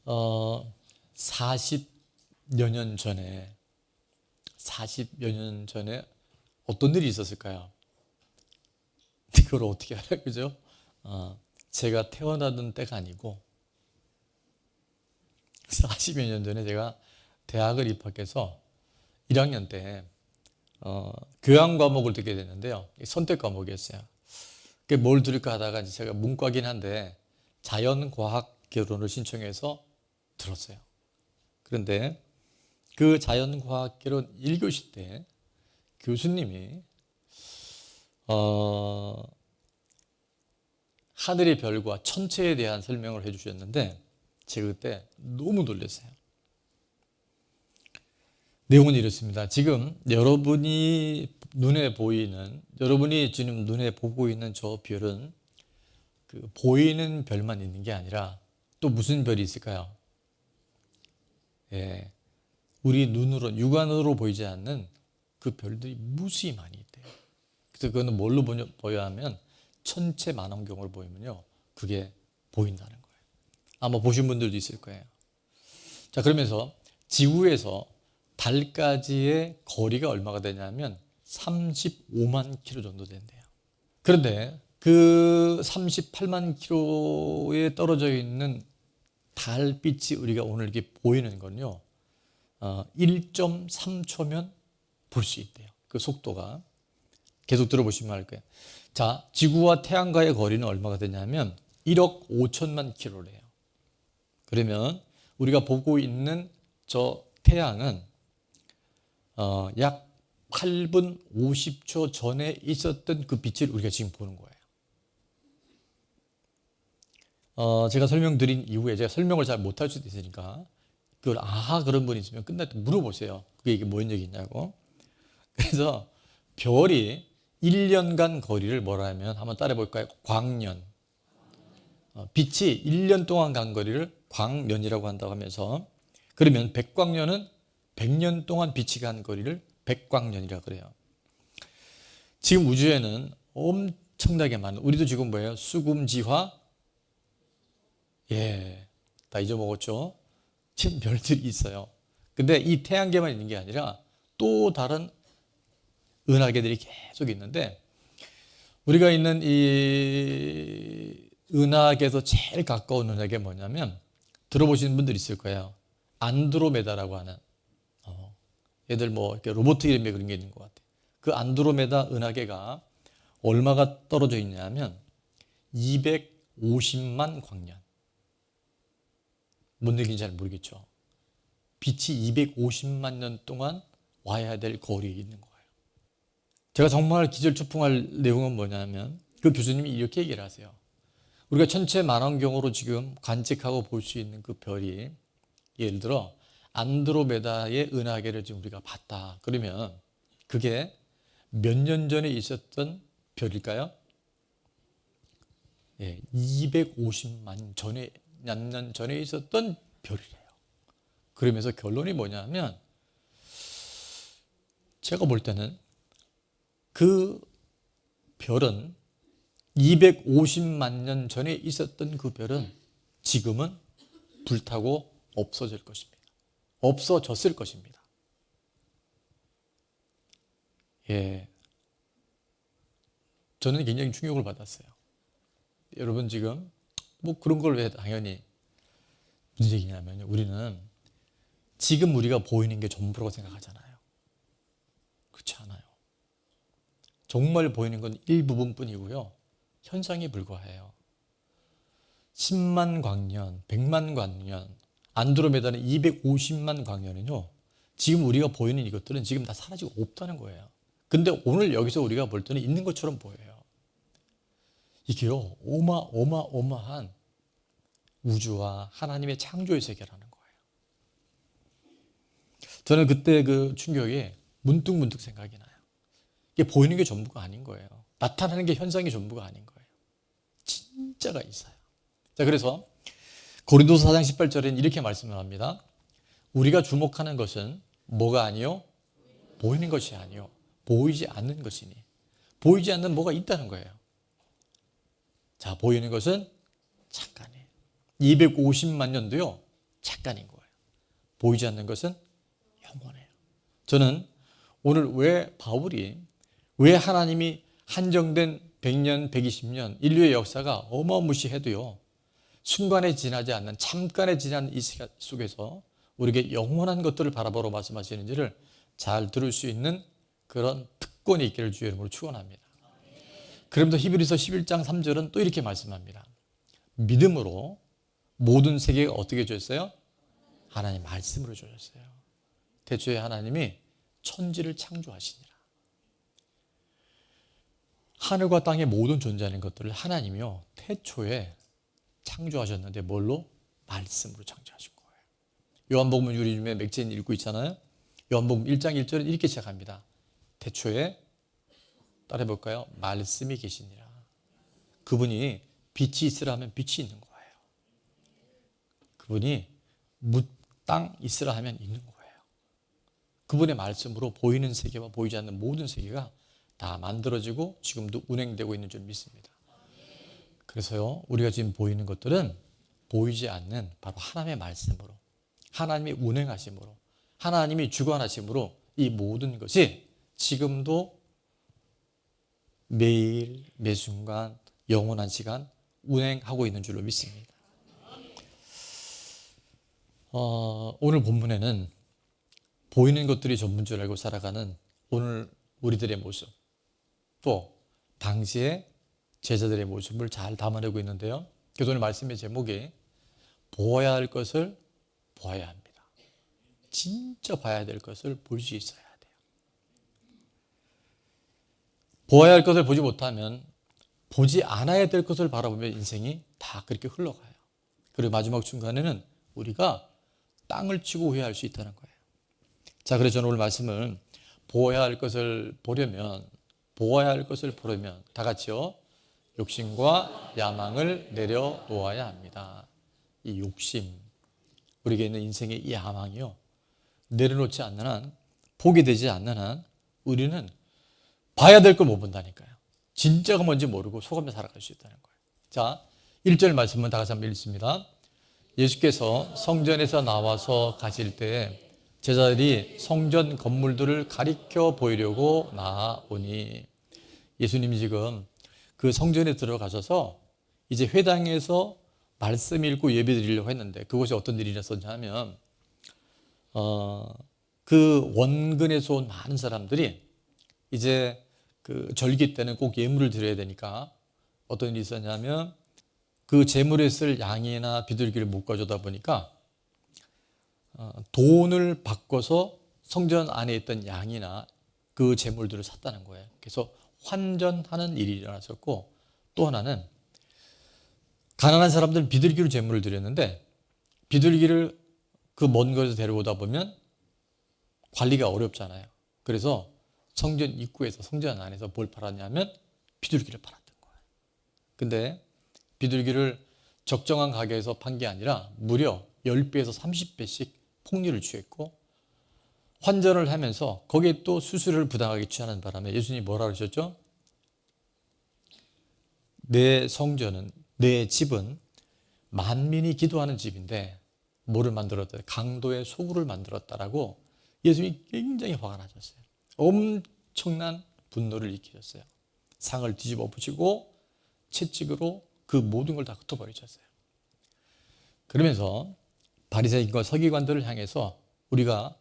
40여 년 전에 어떤 일이 있었을까요? 그걸 어떻게 알아요? 그죠? 제가 태어나던 때가 아니고 40여 년 전에 제가 대학을 입학해서 1학년 때 교양 과목을 듣게 됐는데요. 선택 과목이었어요. 그게 뭘 들을까 하다가 제가 문과긴 한데 자연과학 개론을 신청해서 들었어요. 그런데 그 자연과학 개론 1교시 때 교수님이 하늘의 별과 천체에 대한 설명을 해주셨는데 제가 그때 너무 놀랐어요. 내용은 이렇습니다. 지금 여러분이 지금 눈에 보고 있는 저 별은 그 보이는 별만 있는 게 아니라 또 무슨 별이 있을까요? 예, 우리 눈으로 육안으로 보이지 않는 그 별들이 무수히 많이 있대요. 그래서 그거는 뭘로 보여야 하면 천체 만원경을 보이면요 그게 보인다는 거예요. 아마 보신 분들도 있을 거예요. 자, 그러면서 지구에서 달까지의 거리가 얼마가 되냐면 35만 킬로 정도 된대요. 그런데 그 38만 킬로에 떨어져 있는 달빛이 우리가 오늘 이렇게 보이는 건요 1.3초면 볼 수 있대요. 그 속도가. 계속 들어보시면 알 거예요. 자, 지구와 태양과의 거리는 얼마가 되냐면 1억 5천만 킬로래요. 그러면 우리가 보고 있는 저 태양은 약 8분 50초 전에 있었던 그 빛을 우리가 지금 보는 거예요. 제가 설명드린 이후에 제가 설명을 잘 못할 수도 있으니까 그걸 그런 분이 있으면 끝날 때 물어보세요. 그게 이게 뭔 얘기냐고. 그래서 별이 1년간 거리를 뭐라 하면 한번 따라해 볼까요? 광년. 빛이 1년 동안 간 거리를 광년이라고 한다고 하면서 그러면 백광년은 100년 동안 빛이 간 거리를 백광년이라고 그래요. 지금 우주에는 엄청나게 많은 우리도 지금 뭐예요? 수금지화 다 잊어먹었죠? 지금 별들이 있어요. 근데 이 태양계만 있는 게 아니라 또 다른 은하계들이 계속 있는데 우리가 있는 이 은하계에서 제일 가까운 은하계 뭐냐면 들어보시는 분들 있을 거예요. 안드로메다라고 하는 얘들 뭐 이렇게 로봇 이름에 그런 게 있는 것 같아요. 그 안드로메다 은하계가 얼마가 떨어져 있냐면 250만 광년. 뭔 얘기인지 잘 모르겠죠. 빛이 250만 년 동안 와야 될 거리에 있는 거예요. 제가 정말 기절초풍할 내용은 뭐냐면 그 교수님이 이렇게 얘기를 하세요. 우리가 천체 만원경으로 지금 관측하고 볼 수 있는 그 별이 예를 들어 안드로메다의 은하계를 지금 우리가 봤다. 그러면 그게 몇 년 전에 있었던 별일까요? 250만 년 전에 있었던 별이래요. 그러면서 결론이 뭐냐면 제가 볼 때는 그 별은 250만 년 전에 있었던 그 별은 지금은 불타고 없어질 것입니다. 없어졌을 것입니다. 저는 굉장히 충격을 받았어요. 여러분 지금 뭐 그런 걸 왜 당연히 무슨 얘기냐면 우리는 지금 우리가 보이는 게 전부라고 생각하잖아요. 그렇지 않아요. 정말 보이는 건 일부분뿐이고요. 현상에 불과해요. 10만 광년, 100만 광년, 안드로메다는 250만 광년은요. 지금 우리가 보이는 이것들은 지금 다 사라지고 없다는 거예요. 근데 오늘 여기서 우리가 볼 때는 있는 것처럼 보여요. 이게요. 어마어마한 우주와 하나님의 창조의 세계라는 거예요. 저는 그때 그 충격이 문득 생각이 나요. 이게 보이는 게 전부가 아닌 거예요. 나타나는 게 현상이 전부가 아닌 거예요. 진짜가 있어요. 자, 그래서 고린도서 4장 18절에는 이렇게 말씀을 합니다. 우리가 주목하는 것은 뭐가 아니요? 보이는 것이 아니요. 보이지 않는 것이니. 보이지 않는 뭐가 있다는 거예요. 자, 보이는 것은 잠깐이에요. 250만 년도요. 잠깐인 거예요. 보이지 않는 것은 영원해요. 저는 오늘 왜 하나님이 한정된 100년, 120년 인류의 역사가 어마무시해도요, 순간에 지나지 않는, 잠깐에 지나는 이 시간 속에서 우리에게 영원한 것들을 바라보러 말씀하시는지를 잘 들을 수 있는 그런 특권이 있기를 주의 이름으로 축원합니다. 그러면서 히브리서 11장 3절은 또 이렇게 말씀합니다. 믿음으로 모든 세계가 어떻게 주셨어요? 하나님 말씀으로 주셨어요. 태초에 하나님이 천지를 창조하시니라. 하늘과 땅의 모든 존재하는 것들을 하나님이요 태초에 창조하셨는데 뭘로? 말씀으로 창조하신 거예요. 요한복음 우리 중에 맥체인 읽고 있잖아요. 요한복음 1장 1절은 이렇게 시작합니다. 태초에 따라해 볼까요? 말씀이 계시니라. 그분이 빛이 있으라 하면 빛이 있는 거예요. 그분이 땅 있으라 하면 있는 거예요. 그분의 말씀으로 보이는 세계와 보이지 않는 모든 세계가 다 만들어지고 지금도 운행되고 있는 줄 믿습니다. 그래서요, 우리가 지금 보이는 것들은 보이지 않는 바로 하나님의 말씀으로, 하나님의 운행하심으로, 하나님이 주관하심으로 이 모든 것이 지금도 매일 매순간 영원한 시간 운행하고 있는 줄로 믿습니다. 오늘 본문에는 보이는 것들이 전부인 줄 알고 살아가는 오늘 우리들의 모습, 또 당시의 제자들의 모습을 잘 담아내고 있는데요. 그래서 오늘 말씀의 제목이 보아야 할 것을 보아야 합니다. 진짜 봐야 될 것을 볼 수 있어야 돼요. 보아야 할 것을 보지 못하면 보지 않아야 될 것을 바라보면 인생이 다 그렇게 흘러가요. 그리고 마지막 순간에는 우리가 땅을 치고 후회할 수 있다는 거예요. 자, 그래서 저는 오늘 말씀을 보아야 할 것을 보려면 다 같이요, 욕심과 야망을 내려놓아야 합니다. 이 욕심, 우리에게 있는 인생의 이 야망이요, 내려놓지 않는 한, 포기되지 않는 한 우리는 봐야 될 걸 못 본다니까요. 진짜가 뭔지 모르고 속아며 살아갈 수 있다는 거예요. 자, 1절 말씀은 다 같이 한번 읽습니다. 예수께서 성전에서 나와서 가실 때 제자들이 성전 건물들을 가리켜 보이려고 나아오니, 예수님이 지금 그 성전에 들어가셔서 이제 회당에서 말씀 읽고 예배 드리려고 했는데, 그곳이 어떤 일이 있었냐면 그 원근에서 온 많은 사람들이 이제 그 절기 때는 꼭 예물을 드려야 되니까 어떤 일이 있었냐면, 그 제물에 쓸 양이나 비둘기를 못 가져다 보니까 돈을 바꿔서 성전 안에 있던 양이나 그 제물들을 샀다는 거예요. 그래서 환전하는 일이 일어났었고, 또 하나는 가난한 사람들은 비둘기로 제물을 드렸는데, 비둘기를 그 먼 곳에서 데려오다 보면 관리가 어렵잖아요. 그래서 성전 입구에서, 성전 안에서 뭘 팔았냐면 비둘기를 팔았던 거예요. 근데 비둘기를 적정한 가격에서 판 게 아니라 무려 10배에서 30배씩 폭리를 취했고, 환전을 하면서 거기에 또 수수료를 부당하게 취하는 바람에 예수님이 뭐라 그러셨죠? 내 성전은, 내 집은 만민이 기도하는 집인데 뭐를 만들었다? 강도의 소굴을 만들었다라고 예수님이 굉장히 화가 나셨어요. 엄청난 분노를 일으키셨어요. 상을 뒤집어 엎으시고 채찍으로 그 모든 걸 다 흩어버리셨어요. 그러면서 바리새인과 서기관들을 향해서 우리가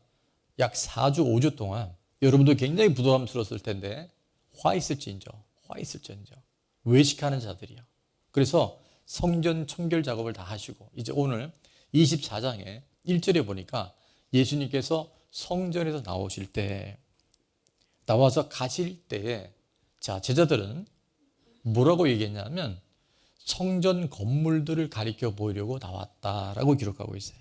약 4주, 5주 동안 여러분도 굉장히 부담스러웠을 텐데 화 있을지언정 외식하는 자들이요. 그래서 성전 청결 작업을 다 하시고, 이제 오늘 24장에 1절에 보니까 예수님께서 성전에서 나오실 때, 나와서 가실 때에, 자, 제자들은 뭐라고 얘기했냐면 성전 건물들을 가리켜 보이려고 나왔다라고 기록하고 있어요.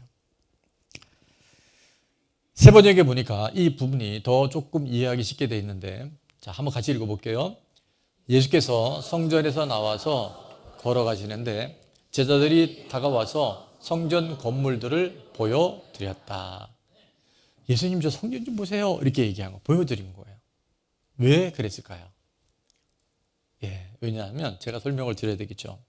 세 번역에 보니까 이 부분이 더 조금 이해하기 쉽게 되어 있는데, 자, 한번 같이 읽어볼게요. 예수께서 성전에서 나와서 걸어가시는데 제자들이 다가와서 성전 건물들을 보여드렸다. 예수님, 저 성전 좀 보세요, 이렇게 얘기한 거, 보여드린 거예요. 왜 그랬을까요? 왜냐하면 제가 설명을 드려야 되겠죠.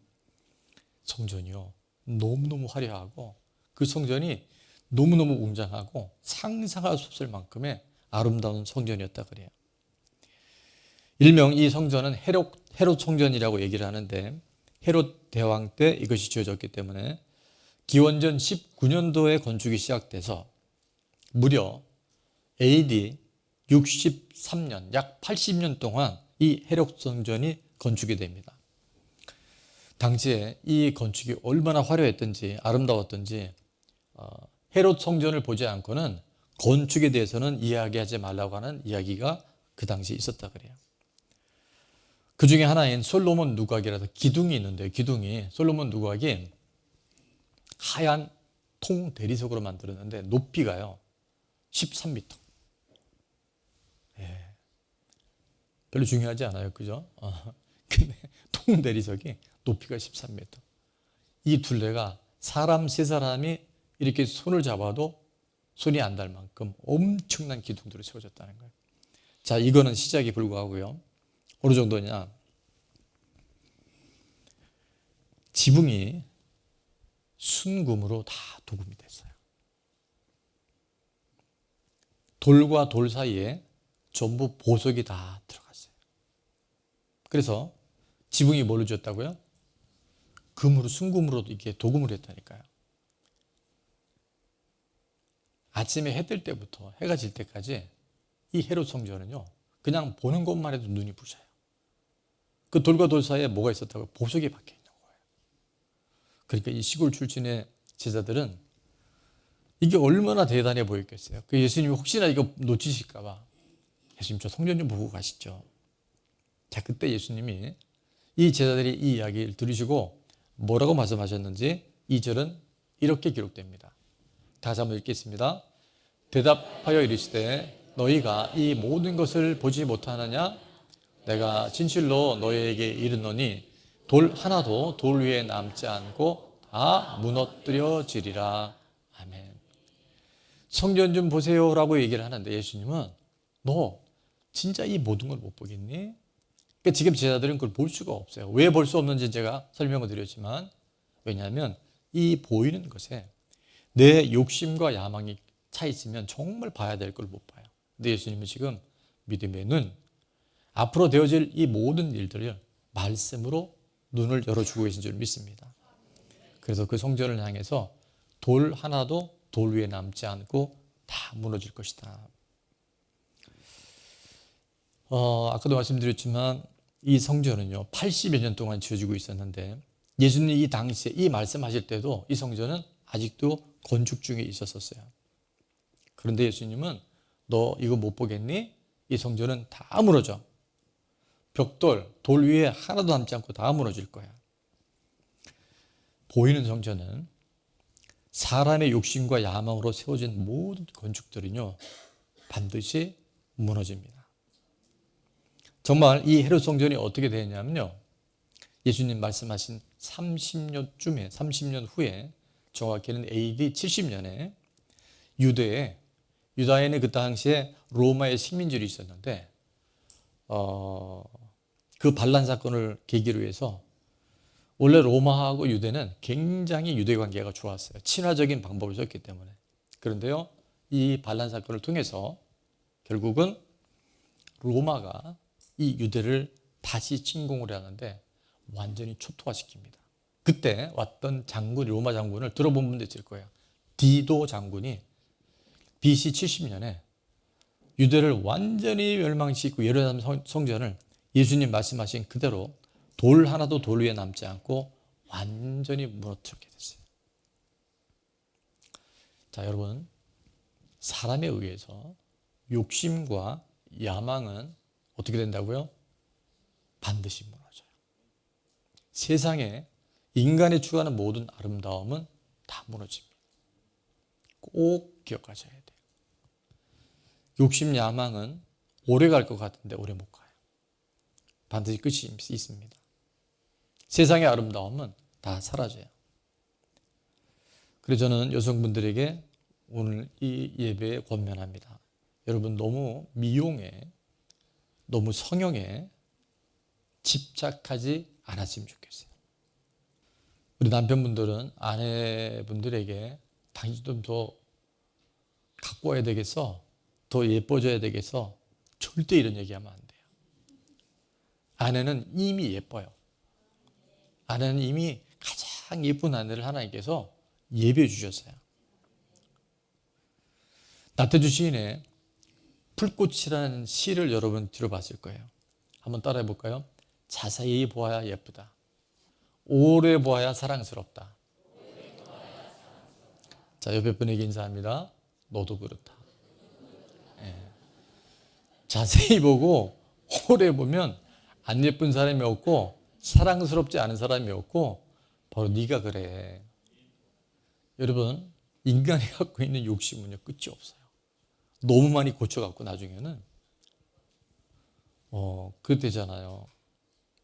성전이요, 너무너무 화려하고 그 성전이 너무너무 웅장하고 상상할 수 없을 만큼의 아름다운 성전이었다 그래요. 일명 이 성전은 헤롯 성전이라고 얘기를 하는데, 헤롯 대왕 때 이것이 지어졌기 때문에 기원전 19년도에 건축이 시작돼서 무려 AD 63년, 약 80년 동안 이 헤롯 성전이 건축이 됩니다. 당시에 이 건축이 얼마나 화려했던지 아름다웠던지 헤롯 성전을 보지 않고는 건축에 대해서는 이야기하지 말라고 하는 이야기가 그 당시에 있었다 그래요. 그 중에 하나인 솔로몬 누각이라서 기둥이 있는데요. 기둥이 솔로몬 누각이 하얀 통 대리석으로 만들었는데 높이가요 13m. 예. 별로 중요하지 않아요, 그죠? 근데 통 대리석이 높이가 13m. 이 둘레가 사람 세 사람이 이렇게 손을 잡아도 손이 안 닿을 만큼 엄청난 기둥들로 세워졌다는 거예요. 자, 이거는 시작에 불과하고요. 어느 정도냐? 지붕이 순금으로 다 도금이 됐어요. 돌과 돌 사이에 전부 보석이 다 들어갔어요. 그래서 지붕이 뭘로 지었다고요? 금으로, 순금으로 이렇게 도금을 했다니까요. 아침에 해 뜰 때부터 해가 질 때까지 이 헤롯 성전은요, 그냥 보는 것만 해도 눈이 부셔요. 그 돌과 돌 사이에 뭐가 있었다고? 보석이 박혀 있는 거예요. 그러니까 이 시골 출신의 제자들은 이게 얼마나 대단해 보였겠어요. 그 예수님이 혹시나 이거 놓치실까봐, 예수님 저 성전 좀 보고 가시죠. 자, 그때 예수님이 이 제자들이 이 이야기를 들으시고 뭐라고 말씀하셨는지 2절은 이렇게 기록됩니다. 다시 한번 읽겠습니다. 대답하여 이르시되 너희가 이 모든 것을 보지 못하느냐? 내가 진실로 너희에게 이르노니 돌 하나도 돌 위에 남지 않고 다 무너뜨려지리라. 아멘. 성전 좀 보세요 라고 얘기를 하는데 예수님은 너 진짜 이 모든 걸 못 보겠니? 그러니까 지금 제자들은 그걸 볼 수가 없어요. 왜 볼 수 없는지 제가 설명을 드렸지만, 왜냐하면 이 보이는 것에 내 욕심과 야망이 차 있으면 정말 봐야 될 걸 못 봐요. 근데 예수님은 지금 믿음의 눈, 앞으로 되어질 이 모든 일들을 말씀으로 눈을 열어주고 계신 줄 믿습니다. 그래서 그 성전을 향해서 돌 하나도 돌 위에 남지 않고 다 무너질 것이다. 아까도 말씀드렸지만 이 성전은요 80여 년 동안 지어지고 있었는데, 예수님이 이 당시에 이 말씀하실 때도 이 성전은 아직도 건축 중에 있었어요. 그런데 예수님은 너 이거 못 보겠니? 이 성전은 다 무너져. 벽돌, 돌 위에 하나도 남지 않고 다 무너질 거야. 보이는 성전은 사람의 욕심과 야망으로 세워진 모든 건축들은요 반드시 무너집니다. 정말 이 헤롯 성전이 어떻게 되었냐면요, 예수님 말씀하신 30년 후에, 정확히는 AD 70년에 유다에는 그 당시에 로마의 식민지로 있었는데 그 반란 사건을 계기로 해서, 원래 로마하고 유대는 굉장히 유대 관계가 좋았어요. 친화적인 방법을 썼기 때문에. 그런데요, 이 반란 사건을 통해서 결국은 로마가 이 유대를 다시 침공을 하는데 완전히 초토화시킵니다. 그때 왔던 로마 장군을 들어본 분도 있을 거예요. 디도 장군이 BC 70년에 유대를 완전히 멸망시키고 예루살렘 성전을 예수님 말씀하신 그대로 돌 하나도 돌 위에 남지 않고 완전히 무너뜨리게 됐어요. 자, 여러분, 사람에 의해서 욕심과 야망은 어떻게 된다고요? 반드시 무너져요. 세상에 인간이 추구하는 모든 아름다움은 다 무너집니다. 꼭 기억하셔야 돼요. 욕심, 야망은 오래 갈 것 같은데 오래 못 가요. 반드시 끝이 있습니다. 세상의 아름다움은 다 사라져요. 그래서 저는 여성분들에게 오늘 이 예배에 권면합니다. 여러분, 너무 미용에, 너무 성형에 집착하지 않았으면 좋겠어요. 우리 남편분들은 아내분들에게 당신 좀 더 갖고 와야 되겠어. 더 예뻐져야 되겠어. 절대 이런 얘기하면 안 돼요. 아내는 이미 예뻐요. 아내는 이미 가장 예쁜 아내를 하나님께서 예배해 주셨어요. 나태주 시인의 풀꽃이라는 시를 여러분 들어봤을 거예요. 한번 따라해 볼까요? 자세히 보아야 예쁘다. 오래 보아야 사랑스럽다. 자, 옆에 분에게 인사합니다. 너도 그렇다. 예. 자세히 보고 오래 보면 안 예쁜 사람이 없고 사랑스럽지 않은 사람이 없고 바로 네가 그래. 여러분, 인간이 갖고 있는 욕심은요 끝이 없어요. 너무 많이 고쳐갖고 나중에는 그렇대잖아요.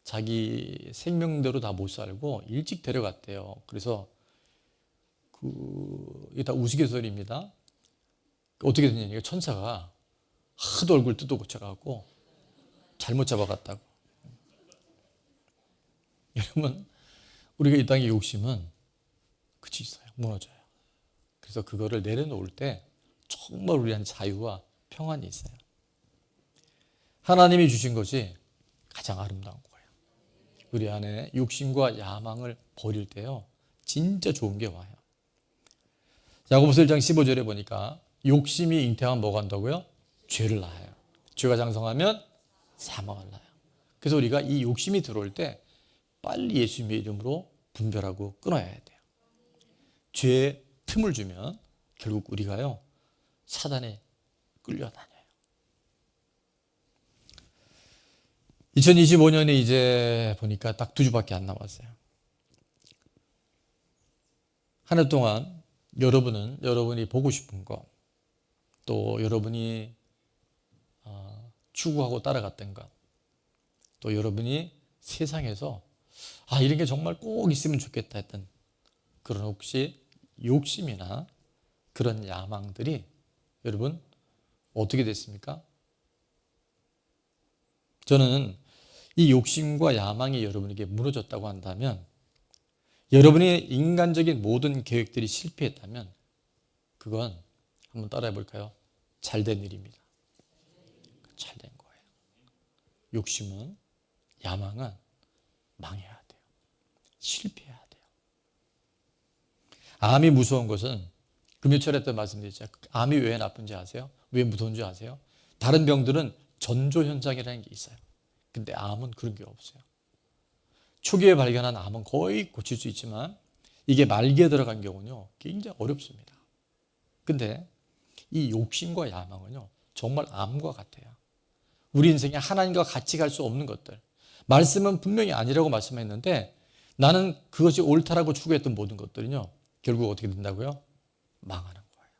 자기 생명대로 다 못 살고 일찍 데려갔대요. 그래서 이게 다 우스갯소리입니다. 어떻게 됐냐니까 천사가 하도 얼굴 뜯어 고쳐갖고 잘못 잡아갔다고. 여러분, 우리가 이 땅의 욕심은 끝이 있어요. 무너져요. 그래서 그거를 내려놓을 때 정말 우리한테 자유와 평안이 있어요. 하나님이 주신 것이 가장 아름다운 거예요. 우리 안에 욕심과 야망을 버릴 때요 진짜 좋은 게 와요. 야고보서 1장 15절에 보니까 욕심이 잉태하면 뭐가 한다고요? 죄를 낳아요. 죄가 장성하면 사망을 낳아요. 그래서 우리가 이 욕심이 들어올 때 빨리 예수님의 이름으로 분별하고 끊어야 돼요. 죄에 틈을 주면 결국 우리가요 사단에 끌려다녀요. 2025년에 이제 보니까 딱 2주밖에 안 남았어요. 한 해 동안 여러분이 보고 싶은 것, 또 여러분이 추구하고 따라갔던 것, 또 여러분이 세상에서 이런 게 정말 꼭 있으면 좋겠다 했던 그런 혹시 욕심이나 그런 야망들이 여러분 어떻게 됐습니까? 저는 이 욕심과 야망이 여러분에게 무너졌다고 한다면, 여러분의 인간적인 모든 계획들이 실패했다면 그건 한번 따라해 볼까요? 잘된 일입니다. 잘된 거예요. 욕심은, 야망은 망해야 돼요. 실패해야 돼요. 암이 무서운 것은 금요철에 때 말씀드렸죠. 암이 왜 나쁜지 아세요? 왜 무서운지 아세요? 다른 병들은 전조 현상이라는 게 있어요. 근데 암은 그런 게 없어요. 초기에 발견한 암은 거의 고칠 수 있지만 이게 말기에 들어간 경우는요 굉장히 어렵습니다. 근데 이 욕심과 야망은요 정말 암과 같아요. 우리 인생에 하나님과 같이 갈 수 없는 것들, 말씀은 분명히 아니라고 말씀했는데 나는 그것이 옳다라고 추구했던 모든 것들은요 결국 어떻게 된다고요? 망하는 거예요.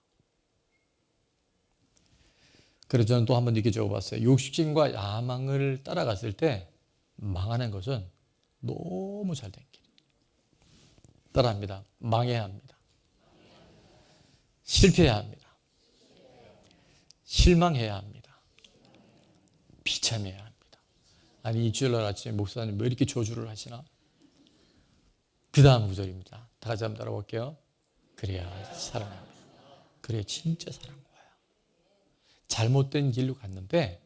그래서 저는 또 한번 이렇게 적어봤어요. 욕심과 야망을 따라갔을 때 망하는 것은 너무 잘된 길. 따라합니다. 망해야 합니다. 실패해야 합니다. 실망해야 합니다. 비참해야 합니다. 아니, 이 주일날 아침에 목사님 왜 이렇게 저주를 하시나? 그 다음 구절입니다. 다 같이 한번 따라볼게요. 그래야 살아납니다. 그래야 진짜 살아난 거예요. 잘못된 길로 갔는데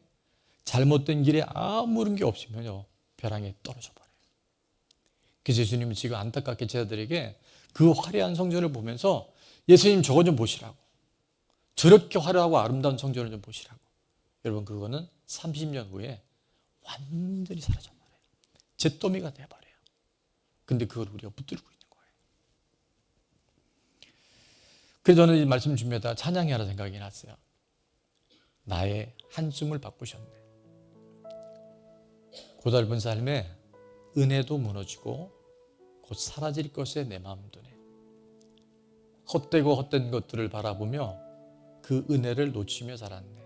잘못된 길에 아무런 게 없으면요 벼랑에 떨어져 버려요. 그래서 예수님은 지금 안타깝게 제자들에게 그 화려한 성전을 보면서 예수님 저거 좀 보시라고, 저렇게 화려하고 아름다운 성전을 좀 보시라고. 여러분, 그거는 30년 후에 완전히 사라져 버려요. 잿더미가 돼버려요. 근데 그걸 우리가 붙들고 있는 거예요. 그래서 저는 이 말씀 준비하다가 찬양이 하나 생각이 났어요. 나의 한숨을 바꾸셨네. 고달픈 삶에 은혜도 무너지고 곧 사라질 것에 내 마음도 네. 헛되고 헛된 것들을 바라보며 그 은혜를 놓치며 살았네.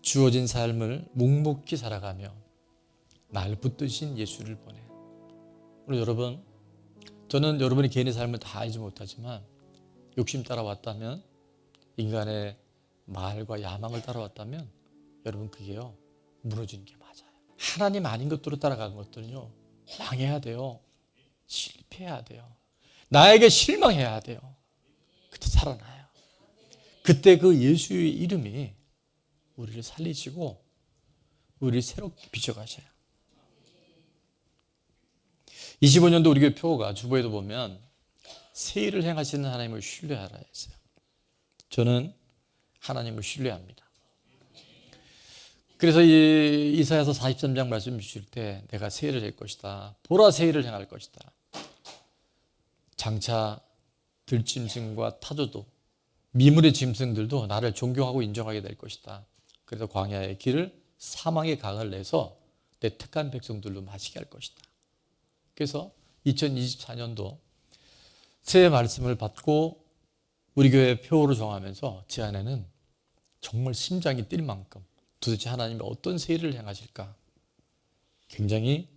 주어진 삶을 묵묵히 살아가며 날 붙드신 예수를 보내. 우리 여러분, 저는 여러분이 개인의 삶을 다 알지 못하지만 욕심 따라왔다면, 인간의 말과 야망을 따라왔다면 여러분 그게요 무너지는 게 맞아요. 하나님 아닌 것들로 따라간 것들은요 망해야 돼요. 실패해야 돼요. 나에게 실망해야 돼요. 그때 살아나요. 그때 그 예수의 이름이 우리를 살리시고 우리를 새롭게 비춰가셔요. 25년도 우리 교회 표어가 주보에도 보면 새 일을 행하시는 하나님을 신뢰하라 했어요. 저는 하나님을 신뢰합니다. 그래서 이사야서 43장 말씀 주실 때 내가 새 일을 할 것이다. 보라 새 일을 행할 것이다. 장차 들짐승과 타조도 미물의 짐승들도 나를 존경하고 인정하게 될 것이다. 그래서 광야의 길을 사망의 강을 내서 내 택한 백성들로 마시게 할 것이다. 그래서 2024년도 새해 말씀을 받고 우리 교회 표어로 정하면서 제 안에는 정말 심장이 뛸 만큼 도대체 하나님이 어떤 새 일을 행하실까 굉장히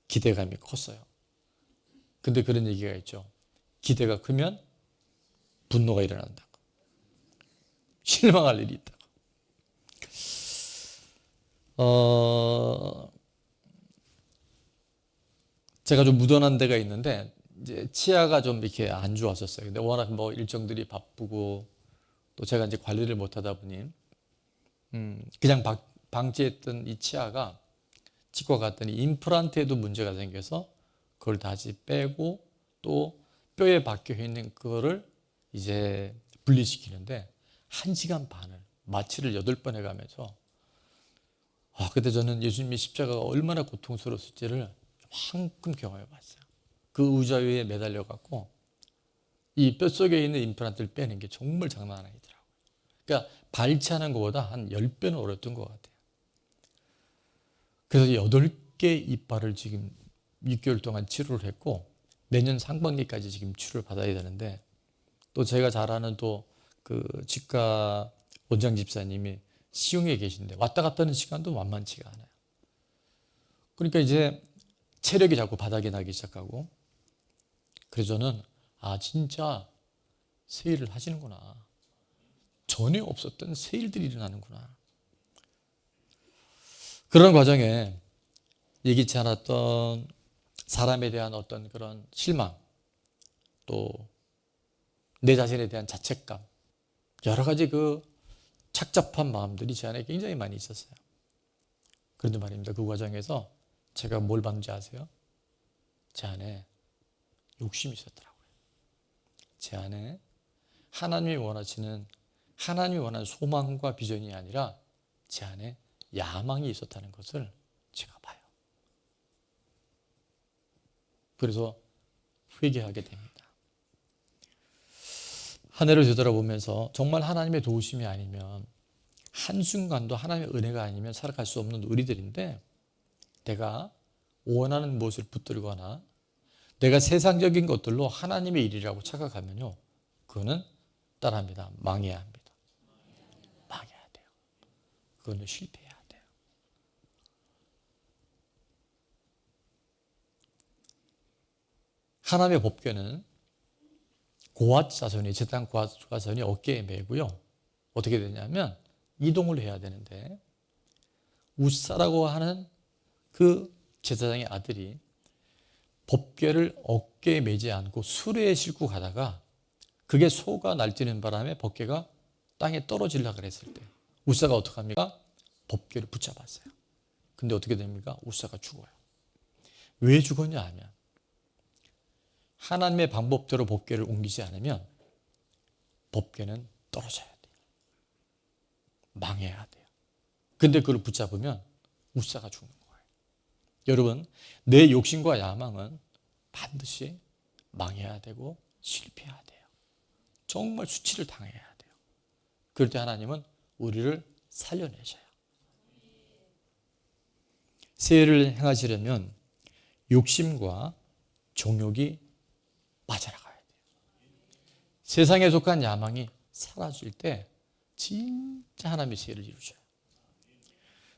기대감이 컸어요. 근데 그런 얘기가 있죠. 기대가 크면 분노가 일어난다고. 실망할 일이 있다고. 제가 좀 무던한 데가 있는데 이제 치아가 좀 이렇게 안 좋았었어요. 근데 워낙 뭐 일정들이 바쁘고 또 제가 이제 관리를 못 하다 보니 그냥 방치했던 이 치아가 치과 갔더니 임플란트에도 문제가 생겨서 그걸 다시 빼고 또 뼈에 박혀 있는 그거를 이제 분리시키는데 1시간 반을 마취를 8번 해가면서 그때 저는 예수님의 십자가가 얼마나 고통스러웠을지를 한큼 경험해 봤어요. 그 의자 위에 매달려 갖고 이 뼛속에 있는 임플란트를 빼는 게 정말 장난 아니더라고요. 그러니까 발치하는 것보다 한 10배는 어렸던 것 같아요. 그래서 8개 이빨을 지금 6개월 동안 치료를 했고 내년 상반기까지 지금 치료를 받아야 되는데 또 제가 잘 아는 또 그 치과 원장 집사님이 시흥에 계신데 왔다 갔다 하는 시간도 만만치가 않아요. 그러니까 이제 체력이 자꾸 바닥이 나기 시작하고 그래서 저는 진짜 새 일을 하시는구나. 전에 없었던 새 일들이 일어나는구나. 그런 과정에 예기치 않았던 사람에 대한 어떤 그런 실망, 또 내 자신에 대한 자책감, 여러 가지 그 착잡한 마음들이 제 안에 굉장히 많이 있었어요. 그런데 말입니다. 그 과정에서 제가 뭘 봤는지 아세요? 제 안에 욕심이 있었더라고요. 제 안에 하나님이 원하시는 하나님이 원하는 소망과 비전이 아니라 제 안에 야망이 있었다는 것을 제가 봐요. 그래서 회개하게 됩니다. 한 해를 되돌아보면서 정말 하나님의 도우심이 아니면 한순간도 하나님의 은혜가 아니면 살아갈 수 없는 우리들인데 내가 원하는 무엇을 붙들거나 내가 세상적인 것들로 하나님의 일이라고 착각하면요. 그거는 따라합니다. 망해야 합니다. 망해야 돼요. 그거는 실패해야 돼요. 하나님의 법궤는 고앗 자손이 제단 고앗 자손이 어깨에 메고요. 어떻게 되냐면 이동을 해야 되는데 우사라고 하는 그 제사장의 아들이 법궤를 어깨에 메지 않고 수레에 싣고 가다가 그게 소가 날뛰는 바람에 법궤가 땅에 떨어지려고 했을 때 우사가 어떻게 합니까? 법궤를 붙잡았어요. 근데 어떻게 됩니까? 우사가 죽어요. 왜 죽었냐 하면 하나님의 방법대로 법궤를 옮기지 않으면 법궤는 떨어져야 돼요. 망해야 돼요. 근데 그걸 붙잡으면 우사가 죽는 거예요. 여러분, 내 욕심과 야망은 반드시 망해야 되고 실패해야 돼요. 정말 수치를 당해야 돼요. 그럴 때 하나님은 우리를 살려내셔요. 새해를 행하시려면 욕심과 정욕이 빠져나가야 돼요. 세상에 속한 야망이 사라질 때 진짜 하나님의 새해를 이루셔요.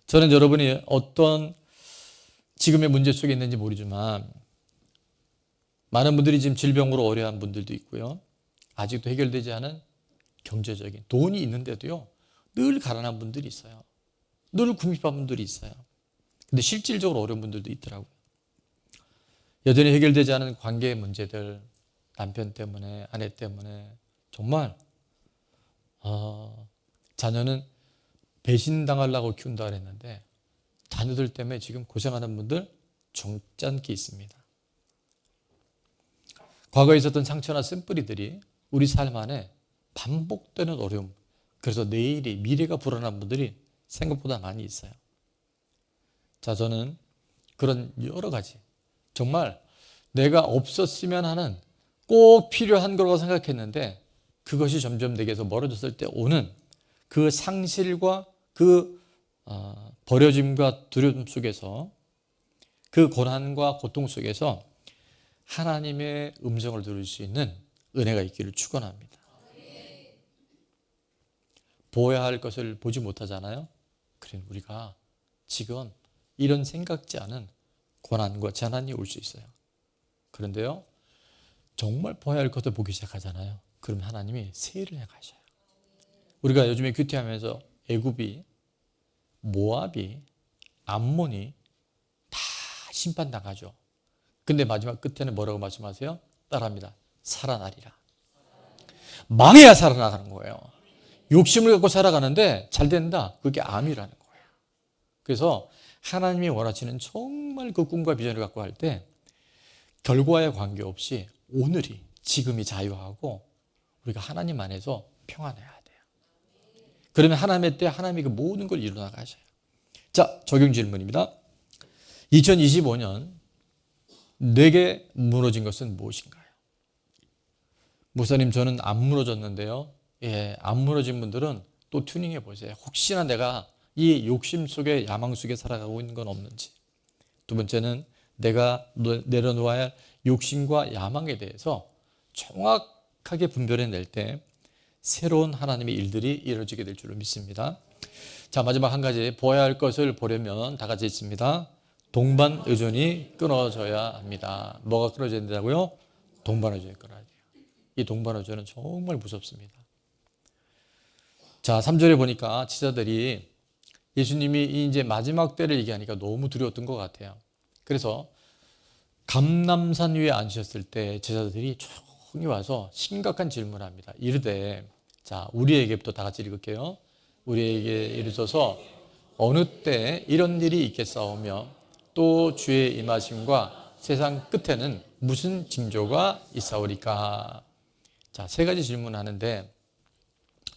저는 여러분이 어떤 지금의 문제 속에 있는지 모르지만 많은 분들이 지금 질병으로 어려운 분들도 있고요. 아직도 해결되지 않은 경제적인 돈이 있는데도요. 늘 가난한 분들이 있어요. 늘 궁핍한 분들이 있어요. 근데 실질적으로 어려운 분들도 있더라고요. 여전히 해결되지 않은 관계의 문제들, 남편 때문에, 아내 때문에 정말 자녀는 배신당하려고 키운다 그랬는데 자녀들 때문에 지금 고생하는 분들 점잖게 있습니다. 과거에 있었던 상처나 쓴뿌리들이 우리 삶 안에 반복되는 어려움, 그래서 미래가 불안한 분들이 생각보다 많이 있어요. 자, 저는 그런 여러 가지 정말 내가 없었으면 하는 꼭 필요한 거라고 생각했는데 그것이 점점 내게서 멀어졌을 때 오는 그 상실과 그 버려짐과 두려움 속에서, 그 고난과 고통 속에서 하나님의 음성을 들을 수 있는 은혜가 있기를 축원합니다. 보아야 할 것을 보지 못하잖아요. 그래 우리가 지금 이런 생각지 않은 고난과 재난이 올 수 있어요. 그런데요, 정말 보아야 할 것을 보기 시작하잖아요. 그럼 하나님이 세일을 해가셔요. 우리가 요즘에 큐티하면서 애굽이, 모압이, 암몬이 다 심판당하죠. 근데 마지막 끝에는 뭐라고 말씀하세요? 따라합니다. 살아나리라. 망해야 살아나가는 거예요. 욕심을 갖고 살아가는데 잘 된다. 그게 암이라는 거예요. 그래서 하나님이 원하시는 정말 그 꿈과 비전을 갖고 할 때 결과에 관계없이 오늘이, 지금이 자유하고 우리가 하나님 안에서 평안해야 돼요. 그러면 하나님의 때 하나님이 그 모든 걸 이루어나가셔요. 자, 적용 질문입니다. 2025년 내게 무너진 것은 무엇인가요? 목사님, 저는 안 무너졌는데요. 예, 안 무너진 분들은 또 튜닝해 보세요. 혹시나 내가 이 욕심 속에, 야망 속에 살아가고 있는 건 없는지. 두 번째는 내가 내려놓아야 할 욕심과 야망에 대해서 정확하게 분별해낼 때 새로운 하나님의 일들이 이루어지게 될 줄로 믿습니다. 자, 마지막 한 가지 보아야 할 것을 보려면 다 같이 있습니다. 동반 의존이 끊어져야 합니다. 뭐가 끊어져야 된다고요? 동반 의존이 끊어야 돼요. 이 동반 의존은 정말 무섭습니다. 자, 3절에 보니까 제자들이 예수님이 이제 마지막 때를 얘기하니까 너무 두려웠던 것 같아요. 그래서 감람산 위에 앉으셨을 때 제자들이 조용히 와서 심각한 질문을 합니다. 이르되, 자, 우리에게부터 다 같이 읽을게요. 우리에게 이르소서 어느 때 이런 일이 있겠사오며 또 주의 임하심과 세상 끝에는 무슨 징조가 있사오리까? 자, 세 가지 질문하는데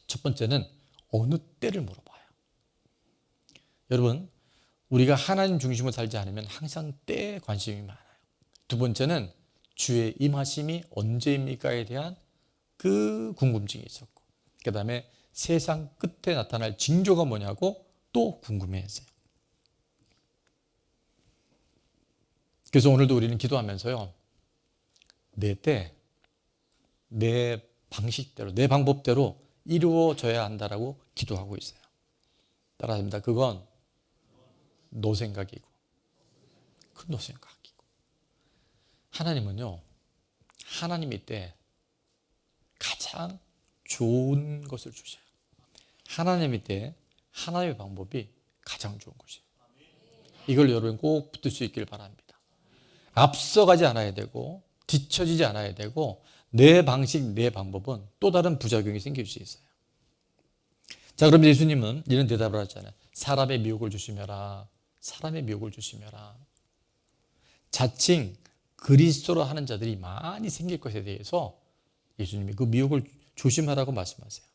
첫 번째는 어느 때를 물어봐요. 여러분, 우리가 하나님 중심으로 살지 않으면 항상 때에 관심이 많아요. 두 번째는 주의 임하심이 언제입니까에 대한 그 궁금증이 있었고, 그 다음에 세상 끝에 나타날 징조가 뭐냐고 또 궁금해했어요. 그래서 오늘도 우리는 기도하면서요, 내 때, 내 방식대로, 내 방법대로 이루어져야 한다라고 기도하고 있어요. 따라합니다. 그건 너 생각이고, 그 너 생각이고. 하나님은요, 하나님이 때 가장 좋은 것을 주셔요. 하나님이 때 하나님의 방법이 가장 좋은 것이에요. 이걸 여러분 꼭 붙들 수 있길 바랍니다. 앞서가지 않아야 되고 뒤처지지 않아야 되고 내 방식, 내 방법은 또 다른 부작용이 생길 수 있어요. 자, 그럼 예수님은 이런 대답을 하잖아요. 사람의 미혹을 조심해라. 사람의 미혹을 조심해라. 자칭 그리스도로 하는 자들이 많이 생길 것에 대해서 예수님이 그 미혹을 조심하라고 말씀하세요.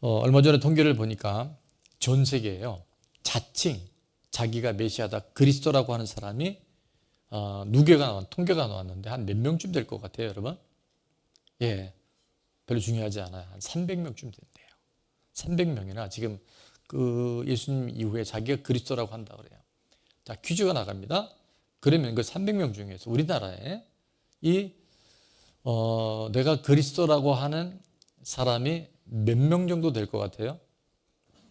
얼마 전에 통계를 보니까 전 세계에요, 자칭 자기가 메시아다, 그리스도라고 하는 사람이 통계가 나왔는데 한 몇 명쯤 될 것 같아요, 여러분? 예, 별로 중요하지 않아요. 한 300명쯤 된대요. 300명이나 지금 그 예수님 이후에 자기가 그리스도라고 한다 그래요. 자, 퀴즈가 나갑니다. 그러면 그 300명 중에서 우리나라에 내가 그리스도라고 하는 사람이 몇 명 정도 될 것 같아요?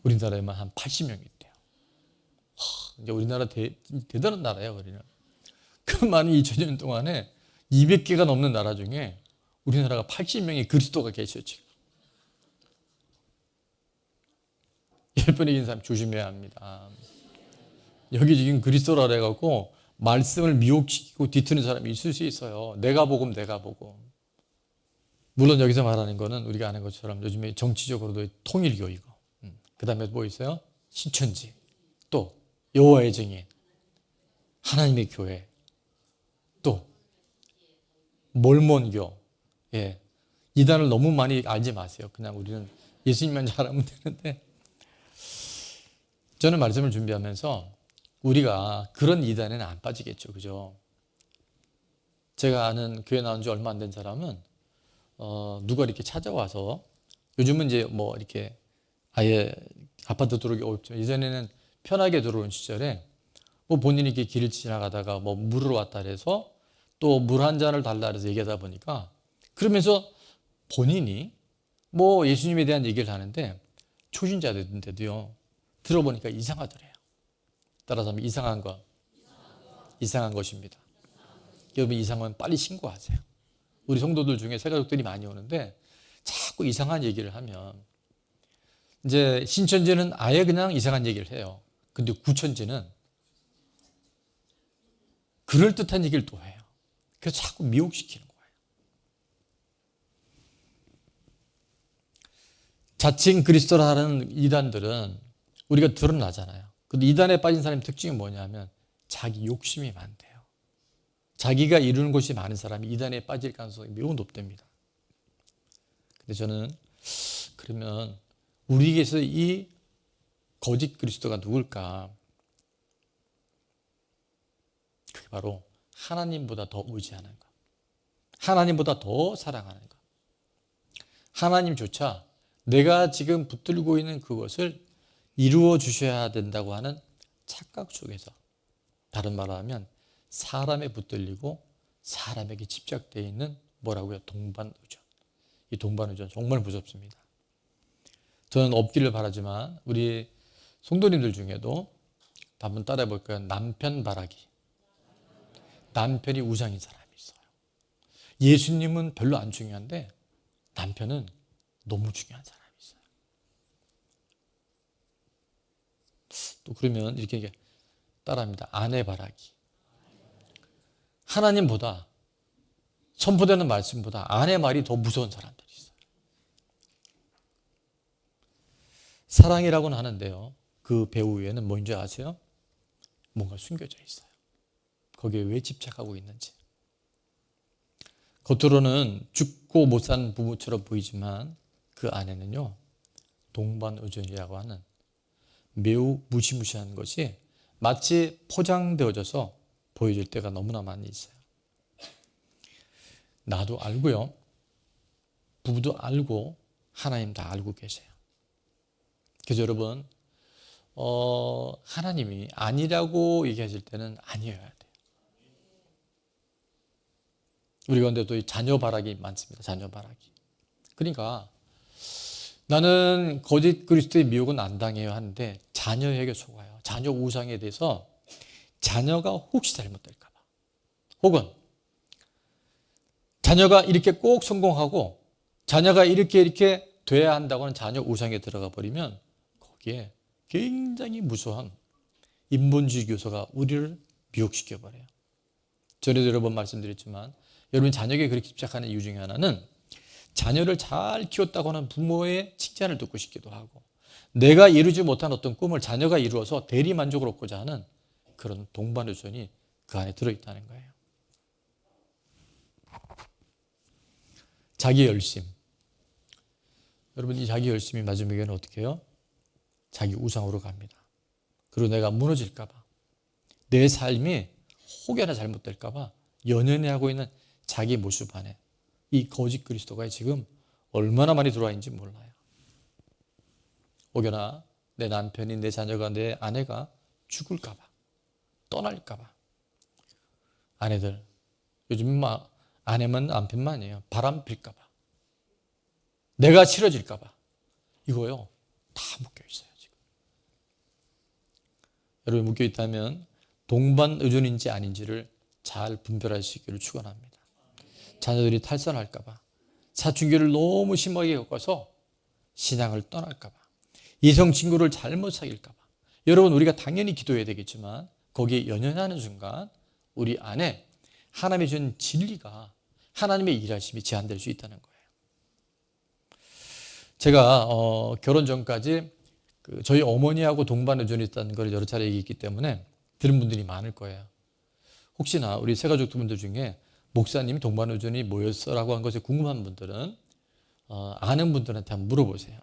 우리나라에만 한 80명이 있대요. 이제 우리나라 대단한 나라예요, 우리는. 그 많은 2000년 동안에 200개가 넘는 나라 중에 우리나라가 80명의 그리스도가 계셔 지금. 옆에 있는 사람 조심해야 합니다. 여기 지금 그리스도라 그래갖고 말씀을 미혹시키고 뒤트는 사람이 있을 수 있어요. 내가 복음, 내가 복음. 물론 여기서 말하는 거는 우리가 아는 것처럼 요즘에 정치적으로도 통일교이고, 그 다음에 뭐 있어요? 신천지, 또 여호와의 증인, 하나님의 교회, 또 몰몬교. 예. 이단을 너무 많이 알지 마세요. 그냥 우리는 예수님만 잘 알면 되는데, 저는 말씀을 준비하면서 우리가 그런 이단에는 안 빠지겠죠. 그죠? 제가 아는 교회 나온 지 얼마 안 된 사람은 누가 이렇게 찾아와서, 요즘은 이제 뭐 이렇게 아예 아파트 들어오기 어렵죠. 예전에는 편하게 들어온 시절에 뭐 본인이 이렇게 길을 지나가다가 뭐 물을 왔다 해서 또 물 한 잔을 달라 해서 얘기하다 보니까, 그러면서 본인이 뭐 예수님에 대한 얘기를 하는데 초신자들인데도요, 들어보니까 이상하더래요. 따라서 하면 이상한 것입니다. 여러분, 이상하면 빨리 신고하세요. 우리 성도들 중에 새가족들이 많이 오는데 자꾸 이상한 얘기를 하면, 이제 신천지는 아예 그냥 이상한 얘기를 해요. 근데 구천지는 그럴듯한 얘기를 또 해요. 그래서 자꾸 미혹시키는 거예요. 자칭 그리스도라는 이단들은 우리가 드러나잖아요. 근데 이단에 빠진 사람의 특징이 뭐냐면 자기 욕심이 많대요. 자기가 이루는 것이 많은 사람이 이단에 빠질 가능성이 매우 높답니다. 근데 저는 그러면 우리에게서 이 거짓 그리스도가 누굴까? 그게 바로 하나님보다 더 의지하는 것, 하나님보다 더 사랑하는 것. 하나님조차 내가 지금 붙들고 있는 그것을 이루어 주셔야 된다고 하는 착각 속에서, 다른 말로 하면 사람에 붙들리고 사람에게 집착되어 있는 뭐라고요? 동반의존. 이 동반의존 정말 무섭습니다. 저는 없기를 바라지만 우리 성도님들 중에도 한번 따라해 볼까요? 남편 바라기. 남편이 우상인 사람이 있어요. 예수님은 별로 안 중요한데 남편은 너무 중요한 사람이 있어요. 또 그러면 이렇게 따라합니다. 아내 바라기. 하나님보다, 선포되는 말씀보다 아내 말이 더 무서운 사람들이 있어요. 사랑이라고는 하는데요, 그 배우 위에는 뭔지 아세요? 뭔가 숨겨져 있어요. 거기에 왜 집착하고 있는지. 겉으로는 죽고 못 산 부부처럼 보이지만 그 안에는요, 동반의존이라고 하는 매우 무시무시한 것이 마치 포장되어져서 보여질 때가 너무나 많이 있어요. 나도 알고요, 부부도 알고, 하나님 다 알고 계세요. 그래서 여러분, 하나님이 아니라고 얘기하실 때는 아니어야 돼요. 우리 가운데 또 자녀 바라기 많습니다. 자녀 바라기. 그러니까 나는 거짓 그리스도의 미혹은 안 당해요 하는데 자녀에게 속아요. 자녀 우상에 대해서 자녀가 혹시 잘못될까 봐, 혹은 자녀가 이렇게 꼭 성공하고 자녀가 이렇게 돼야 한다고는 자녀 우상에 들어가 버리면 거기에 굉장히 무서운 인본주의 교서가 우리를 미혹시켜 버려요. 전에도 여러 번 말씀드렸지만 여러분, 자녀에게 그렇게 집착하는 이유 중에 하나는 자녀를 잘 키웠다고 하는 부모의 칭찬을 듣고 싶기도 하고, 내가 이루지 못한 어떤 꿈을 자녀가 이루어서 대리 만족을 얻고자 하는 그런 동반의존이 그 안에 들어있다는 거예요. 자기 열심. 여러분, 이 자기 열심이 마지막에는 어떻게 해요? 자기 우상으로 갑니다. 그리고 내가 무너질까 봐, 내 삶이 혹여나 잘못될까 봐 연연해하고 있는 자기 모습 안에 이 거짓 그리스도가 지금 얼마나 많이 들어와 있는지 몰라요. 혹여나 내 남편이, 내 자녀가, 내 아내가 죽을까 봐, 떠날까 봐. 아내들, 요즘 아내만 남편만 아니에요. 바람 필까 봐, 내가 싫어질까 봐. 이거요, 다 묶여 있어요 지금. 여러분, 묶여 있다면 동반의존인지 아닌지를 잘 분별할 수 있기를 축원합니다. 자녀들이 탈선할까 봐, 사춘기를 너무 심하게 겪어서 신앙을 떠날까 봐, 이성 친구를 잘못 사귈까 봐. 여러분, 우리가 당연히 기도해야 되겠지만 거기에 연연하는 순간 우리 안에 하나님이 준 진리가, 하나님의 일하심이 제한될 수 있다는 거예요. 제가 결혼 전까지 저희 어머니하고 동반 의존이 있다는 걸 여러 차례 얘기했기 때문에 들은 분들이 많을 거예요. 혹시나 우리 새가족 분들 중에 목사님이 동반 의존이 뭐였어라고 한 것이 궁금한 분들은 아는 분들한테 한번 물어보세요.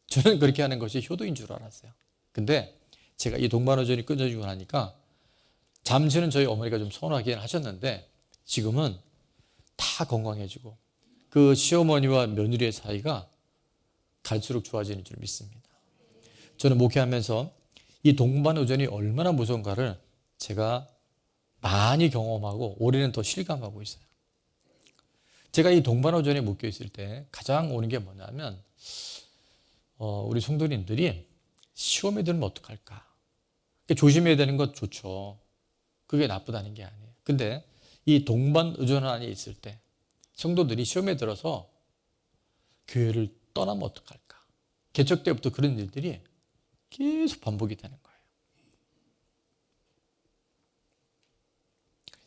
저는 그렇게 하는 것이 효도인 줄 알았어요. 근데 제가 이 동반 의존이 끊어지고 나니까 잠시는 저희 어머니가 좀 서운하긴 하셨는데 지금은 다 건강해지고 그 시어머니와 며느리의 사이가 갈수록 좋아지는 줄 믿습니다. 저는 목회하면서 이 동반 의존이 얼마나 무서운가를 제가 많이 경험하고 올해는 더 실감하고 있어요. 제가 이 동반 의존에 묶여 있을 때 가장 오는 게 뭐냐면 우리 성도님들이 시험에 들면 어떡할까? 조심해야 되는 것 좋죠. 그게 나쁘다는 게 아니에요. 근데 이 동반 의존 안에 있을 때 성도들이 시험에 들어서 교회를 떠나면 어떡할까? 개척 때부터 그런 일들이 계속 반복이 되는 거예요.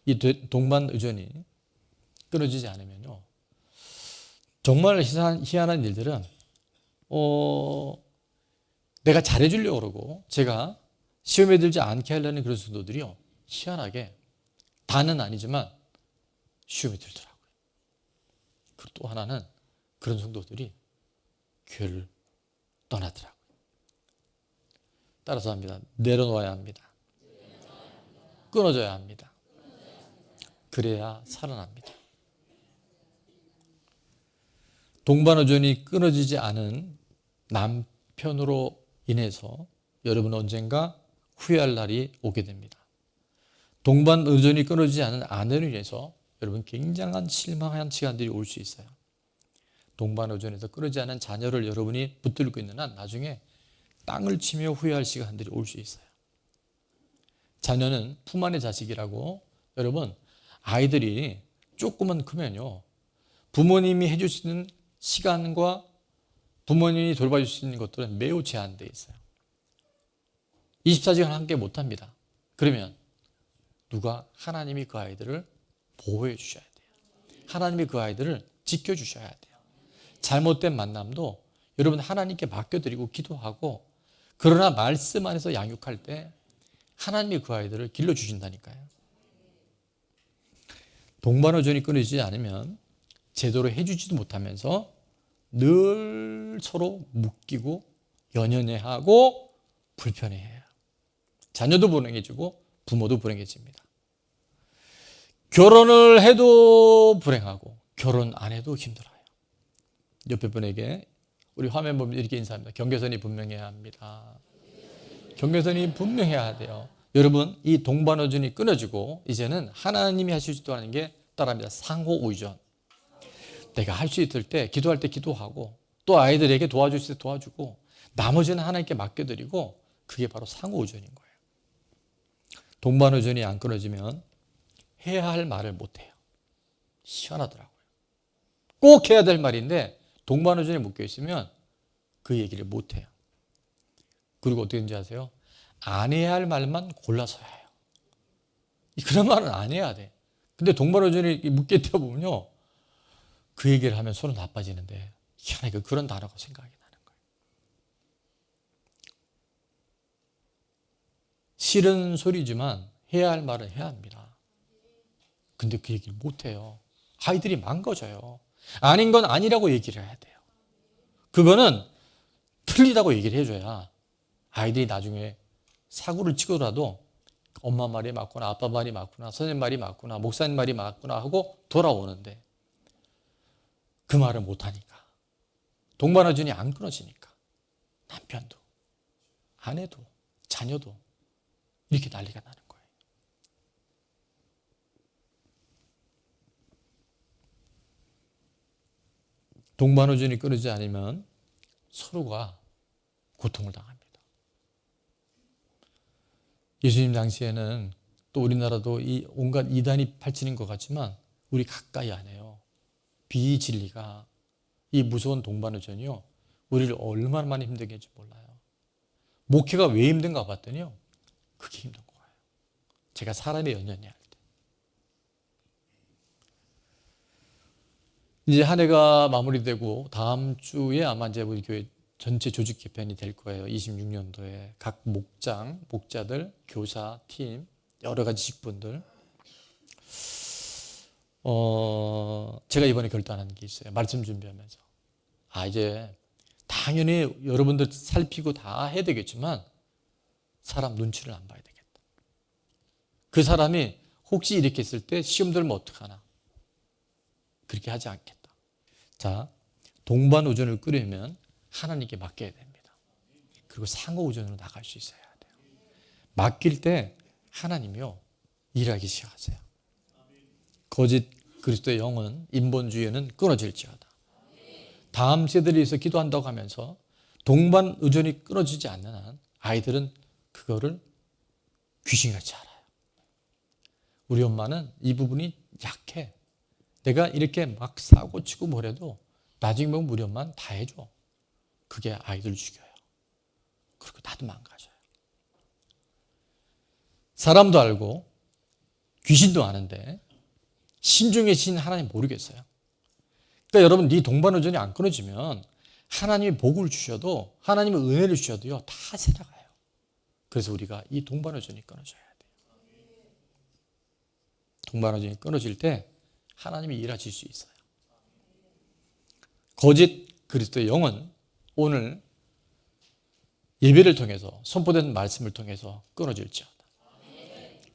이 동반 의존이 끊어지지 않으면요, 정말 희한한 일들은 내가 잘해주려고 그러고 제가 시험에 들지 않게 하려는 그런 성도들이요, 희한하게 다는 아니지만 시험에 들더라고요. 그리고 또 하나는 그런 성도들이 교회를 떠나더라고요. 따라서 합니다. 내려놓아야 합니다. 끊어져야 합니다. 그래야 살아납니다. 동반 의존이 끊어지지 않은 남편으로 인해서 여러분은 언젠가 후회할 날이 오게 됩니다. 동반 의존이 끊어지지 않은 아내로 인해서 여러분 굉장한 실망한 시간들이 올 수 있어요. 동반 의존에서 끊어지지 않은 자녀를 여러분이 붙들고 있는 한 나중에 땅을 치며 후회할 시간들이 올 수 있어요. 자녀는 품 안의 자식이라고, 여러분 아이들이 조금만 크면요, 부모님이 해줄 수 있는 시간과 부모님이 돌봐줄 수 있는 것들은 매우 제한되어 있어요. 24시간 함께 못합니다. 그러면 누가? 하나님이 그 아이들을 보호해 주셔야 돼요. 하나님이 그 아이들을 지켜주셔야 돼요. 잘못된 만남도 여러분 하나님께 맡겨드리고 기도하고, 그러나 말씀 안에서 양육할 때 하나님이 그 아이들을 길러주신다니까요. 동반 의존이 끊어지지 않으면 제대로 해주지도 못하면서 늘 서로 묶이고 연연해하고 불편해해요. 자녀도 불행해지고 부모도 불행해집니다. 결혼을 해도 불행하고 결혼 안 해도 힘들어요. 옆에 분에게 우리 화면 보면 이렇게 인사합니다. 경계선이 분명해야 합니다. 경계선이 분명해야 돼요. 여러분, 이 동반 의존이 끊어지고 이제는 하나님이 하시지도 않은 게 따라합니다. 상호 의존. 내가 할 수 있을 때 기도할 때 기도하고 또 아이들에게 도와줄 때 도와주고 나머지는 하나님께 맡겨드리고, 그게 바로 상호 의존인 거예요. 동반 의존이 안 끊어지면 해야 할 말을 못해요. 희한하더라고요. 꼭 해야 될 말인데 동반 의존에 묶여 있으면 그 얘기를 못해요. 그리고 어떻게 되는지 아세요? 안 해야 할 말만 골라서 해요. 그런 말은 안 해야 돼. 근데 동반 의존이 묶여 있다 보면요, 그 얘기를 하면 서로 나빠지는데 희한하게 그런 단어가 생각이 나는 거예요. 싫은 소리지만 해야 할 말은 해야 합니다. 근데 그 얘기를 못해요. 아이들이 망가져요. 아닌 건 아니라고 얘기를 해야 돼요. 그거는 틀리다고 얘기를 해줘야 아이들이 나중에 사고를 치고라도 엄마 말이 맞구나, 아빠 말이 맞구나, 선생님 말이 맞구나, 목사님 말이 맞구나 하고 돌아오는데 그 말을 못하니까, 동반 의존이 안 끊어지니까 남편도 아내도 자녀도 이렇게 난리가 나는 거예요. 동반 의존이 끊어지지 않으면 서로가 고통을 당합니다. 예수님 당시에는 또 우리나라도 이 온갖 이단이 펼치는 것 같지만 우리 가까이 안 해요. 비진리가, 이 무서운 동반 의존이요, 우리를 얼마나 많이 힘들게 할지 몰라요. 목회가 왜 힘든가 봤더니요, 그게 힘든 거예요. 제가 사람의 연연해 할 때, 이제 한 해가 마무리되고 다음 주에 아마 이제 우리 교회 전체 조직 개편이 될 거예요. 26년도에 각 목장, 목자들, 교사, 팀, 여러 가지 직분들. 제가 이번에 결단한 게 있어요. 말씀 준비하면서. 이제 당연히 여러분들 살피고 다 해야 되겠지만 사람 눈치를 안 봐야 되겠다. 그 사람이 혹시 이렇게 했을 때 시험 들면 어떡하나. 그렇게 하지 않겠다. 자, 동반우전을 꾸리면 하나님께 맡겨야 됩니다. 그리고 상호우전으로 나갈 수 있어야 돼요. 맡길 때 하나님이요 일하기 시작하세요. 거짓 그리스도의 영은 인본주의는 끊어질지어다. 다음 세대를 위해서 기도한다고 하면서 동반의존이 끊어지지 않는 한 아이들은 그거를 귀신같이 알아요. 우리 엄마는 이 부분이 약해. 내가 이렇게 막 싸고 치고 뭐래도 나중에 보면 우리 엄마는 다 해줘. 그게 아이들 죽여요. 그리고 나도 망가져요. 사람도 알고 귀신도 아는데 신중의 신 하나님 모르겠어요. 그러니까 여러분 네 동반의존이 안 끊어지면 하나님이 복을 주셔도 하나님의 은혜를 주셔도요 다 새나가요. 그래서 우리가 이 동반의존이 끊어져야 돼요. 동반의존이 끊어질 때 하나님이 일하실 수 있어요. 거짓 그리스도의 영은 오늘 예배를 통해서 선포된 말씀을 통해서 끊어질지어다.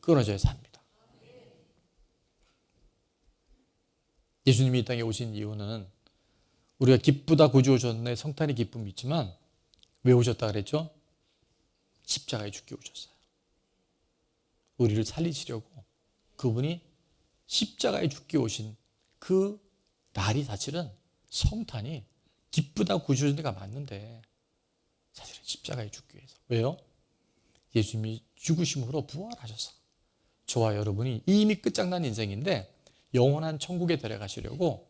끊어져야 삽니다. 예수님이 이 땅에 오신 이유는 우리가 기쁘다 구주 오셨네 성탄의 기쁨이 있지만 왜 오셨다 그랬죠? 십자가에 죽게 오셨어요. 우리를 살리시려고 그분이 십자가에 죽게 오신 그 날이 사실은 성탄이 기쁘다 구주 오셨네가 맞는데 사실은 십자가에 죽기 위해서. 왜요? 예수님이 죽으심으로 부활하셔서 저와 여러분이 이미 끝장난 인생인데 영원한 천국에 데려가시려고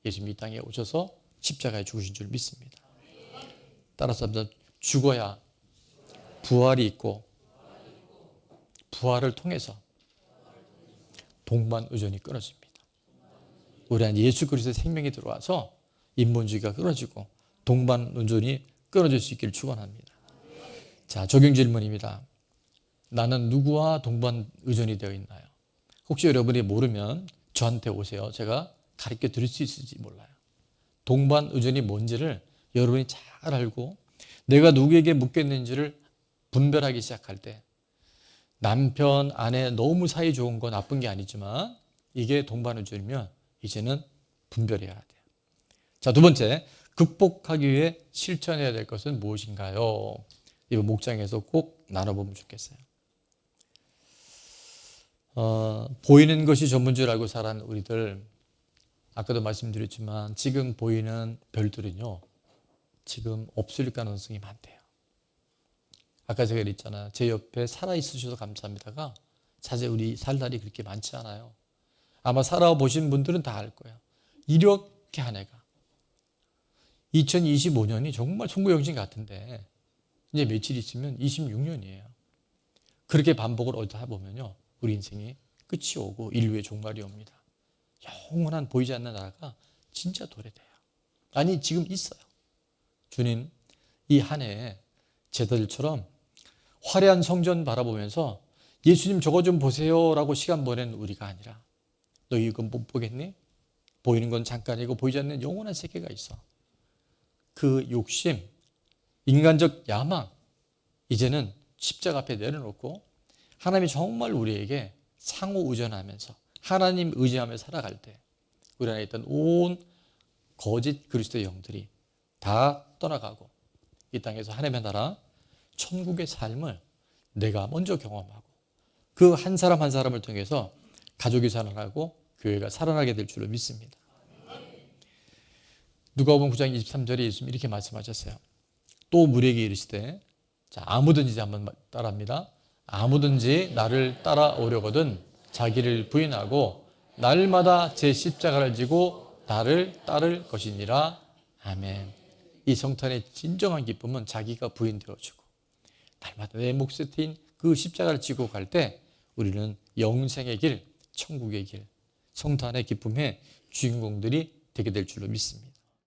예수님이 이 땅에 오셔서 십자가에 죽으신 줄 믿습니다. 따라서 죽어야 부활이 있고 부활을 통해서 동반의존이 끊어집니다. 우리 안 예수 그리스도의 생명이 들어와서 인본주의가 끊어지고 동반의존이 끊어질 수 있기를 축원합니다. 자, 적용 질문입니다. 나는 누구와 동반의존이 되어 있나요? 혹시 여러분이 모르면 저한테 오세요. 제가 가르쳐 드릴 수 있을지 몰라요. 동반의존이 뭔지를 여러분이 잘 알고 내가 누구에게 묶였는지를 분별하기 시작할 때 남편, 아내 너무 사이 좋은 건 나쁜 게 아니지만 이게 동반의존이면 이제는 분별해야 돼요. 자, 두 번째, 극복하기 위해 실천해야 될 것은 무엇인가요? 이번 목장에서 꼭 나눠보면 좋겠어요. 보이는 것이 전부인 줄 알고 살아가는 우리들, 아까도 말씀드렸지만 지금 보이는 별들은요 지금 없을 가능성이 많대요. 아까 제가 그랬잖아요. 제 옆에 살아있으셔서 감사합니다가 사실 우리 살 날이 그렇게 많지 않아요. 아마 살아보신 분들은 다 알 거예요. 이렇게 한 해가 2025년이 정말 송구영신 같은데 이제 며칠 있으면 26년이에요. 그렇게 반복을 하다 보면요 우리 인생이 끝이 오고 인류의 종말이 옵니다. 영원한 보이지 않는 나라가 진짜 도래돼요. 아니 지금 있어요. 주님 이 한 해에 제자들처럼 화려한 성전 바라보면서 예수님 저거 좀 보세요 라고 시간 보낸 우리가 아니라 너희 이건 못 보겠니? 보이는 건 잠깐이고 보이지 않는 영원한 세계가 있어. 그 욕심, 인간적 야망 이제는 십자가 앞에 내려놓고 하나님이 정말 우리에게 상호 의존하면서 하나님 의지하며 살아갈 때 우리 안에 있던 온 거짓 그리스도의 영들이 다 떠나가고 이 땅에서 하나님의 나라 천국의 삶을 내가 먼저 경험하고 그 한 사람 한 사람을 통해서 가족이 살아나고 교회가 살아나게 될 줄로 믿습니다. 누가복음 9장 23절에 예수님이 이렇게 말씀하셨어요. 또 무리에게 이르시되 자, 아무든지 한번 따라합니다. 아무든지 나를 따라오려거든 자기를 부인하고 날마다 제 십자가를 지고 나를 따를 것이니라. 아멘. 이 성탄의 진정한 기쁨은 자기가 부인되어지고 날마다 내 몫에 트인 그 십자가를 지고 갈 때 우리는 영생의 길, 천국의 길, 성탄의 기쁨의 주인공들이 되게 될 줄로 믿습니다.